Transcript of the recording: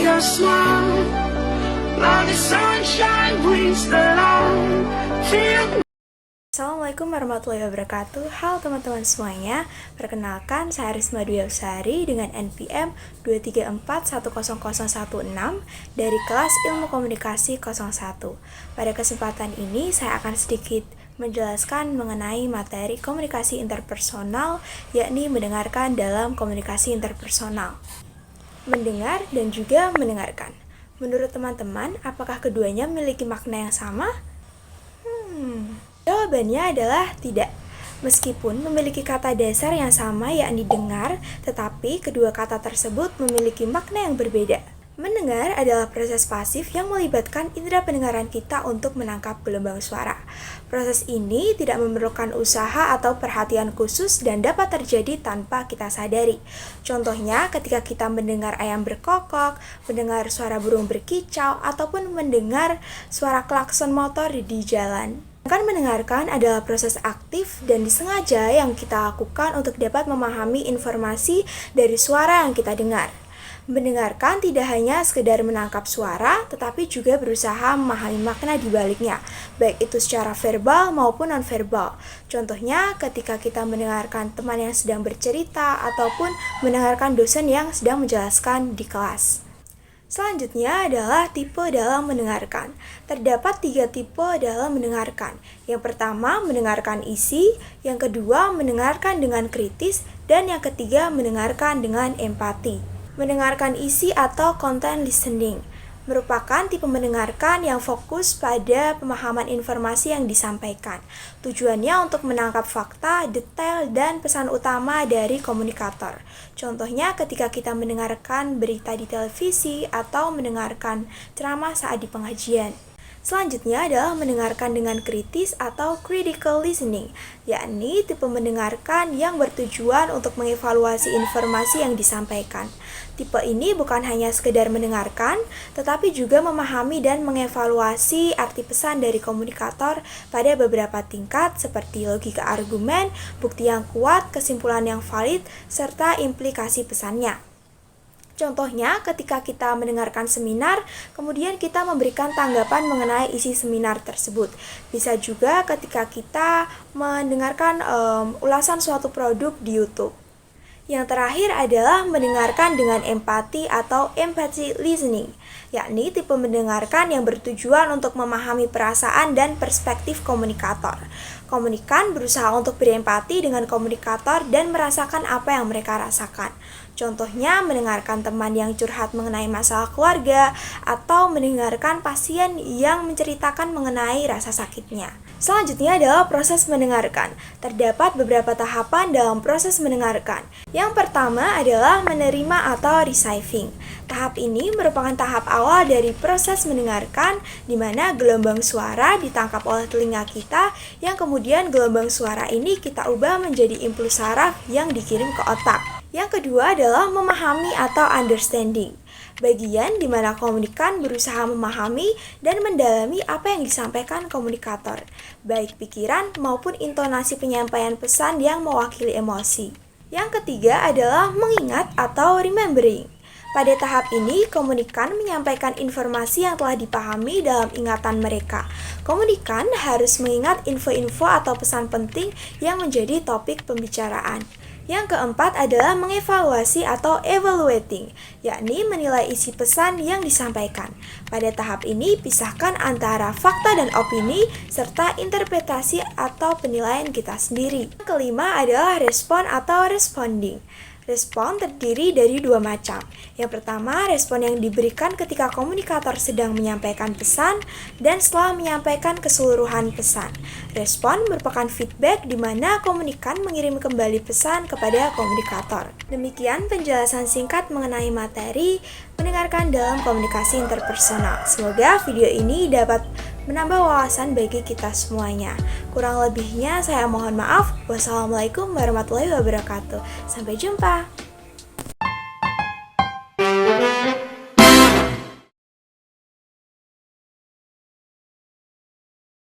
your smile, like the sunshine brings the light. Feel. Assalamualaikum warahmatullahi wabarakatuh. Halo teman-teman semuanya. Perkenalkan, saya Risma Dwi Absari dengan NPM 234100116 dari kelas Ilmu Komunikasi 01. Pada kesempatan ini saya akan sedikit menjelaskan mengenai materi komunikasi interpersonal, yakni mendengarkan dalam komunikasi interpersonal. Mendengar dan juga mendengarkan. Menurut teman-teman, apakah keduanya memiliki makna yang sama? Jawabannya adalah tidak. Meskipun memiliki kata dasar yang sama yakni dengar, tetapi kedua kata tersebut memiliki makna yang berbeda. Mendengar adalah proses pasif yang melibatkan indera pendengaran kita untuk menangkap gelombang suara. Proses ini tidak memerlukan usaha atau perhatian khusus dan dapat terjadi tanpa kita sadari. Contohnya ketika kita mendengar ayam berkokok, mendengar suara burung berkicau, ataupun mendengar suara klakson motor di jalan. Mendengarkan adalah proses aktif dan disengaja yang kita lakukan untuk dapat memahami informasi dari suara yang kita dengar. Mendengarkan tidak hanya sekedar menangkap suara, tetapi juga berusaha memahami makna di baliknya, baik itu secara verbal maupun nonverbal. Contohnya ketika kita mendengarkan teman yang sedang bercerita ataupun mendengarkan dosen yang sedang menjelaskan di kelas. Selanjutnya adalah tipe dalam mendengarkan. Terdapat 3 tipe dalam mendengarkan. Yang pertama, mendengarkan isi. Yang kedua, mendengarkan dengan kritis. Dan yang ketiga, mendengarkan dengan empati. Mendengarkan isi atau content listening merupakan tipe mendengarkan yang fokus pada pemahaman informasi yang disampaikan. Tujuannya untuk menangkap fakta, detail, dan pesan utama dari komunikator. Contohnya ketika kita mendengarkan berita di televisi atau mendengarkan ceramah saat di pengajian. Selanjutnya adalah mendengarkan dengan kritis atau critical listening, yakni tipe mendengarkan yang bertujuan untuk mengevaluasi informasi yang disampaikan. Tipe ini bukan hanya sekedar mendengarkan, tetapi juga memahami dan mengevaluasi arti pesan dari komunikator pada beberapa tingkat seperti logika argumen, bukti yang kuat, kesimpulan yang valid, serta implikasi pesannya. Contohnya, ketika kita mendengarkan seminar, kemudian kita memberikan tanggapan mengenai isi seminar tersebut. Bisa juga ketika kita mendengarkan ulasan suatu produk di YouTube. Yang terakhir adalah mendengarkan dengan empati atau empathy listening, yakni tipe mendengarkan yang bertujuan untuk memahami perasaan dan perspektif komunikator. Komunikan berusaha untuk berempati dengan komunikator dan merasakan apa yang mereka rasakan. Contohnya mendengarkan teman yang curhat mengenai masalah keluarga atau mendengarkan pasien yang menceritakan mengenai rasa sakitnya. Selanjutnya adalah proses mendengarkan. Terdapat beberapa tahapan dalam proses mendengarkan. Yang pertama adalah menerima atau receiving. Tahap ini merupakan tahap awal dari proses mendengarkan, di mana gelombang suara ditangkap oleh telinga kita, yang kemudian gelombang suara ini kita ubah menjadi impuls saraf yang dikirim ke otak. Yang kedua adalah memahami atau understanding. Bagian di mana komunikan berusaha memahami dan mendalami apa yang disampaikan komunikator, baik pikiran maupun intonasi penyampaian pesan yang mewakili emosi. Yang ketiga adalah mengingat atau remembering. Pada tahap ini, komunikan menyampaikan informasi yang telah dipahami dalam ingatan mereka. Komunikan harus mengingat info-info atau pesan penting yang menjadi topik pembicaraan. Yang keempat adalah mengevaluasi atau evaluating, yakni menilai isi pesan yang disampaikan. Pada tahap ini, pisahkan antara fakta dan opini, serta interpretasi atau penilaian kita sendiri. Yang kelima adalah respon atau responding. Respon terdiri dari 2 macam. Yang pertama, respon yang diberikan ketika komunikator sedang menyampaikan pesan dan setelah menyampaikan keseluruhan pesan. Respon merupakan feedback di mana komunikan mengirim kembali pesan kepada komunikator. Demikian penjelasan singkat mengenai materi mendengarkan dalam komunikasi interpersonal. Semoga video ini dapat menambah wawasan bagi kita semuanya. Kurang lebihnya saya mohon maaf. Wassalamualaikum warahmatullahi wabarakatuh. Sampai jumpa.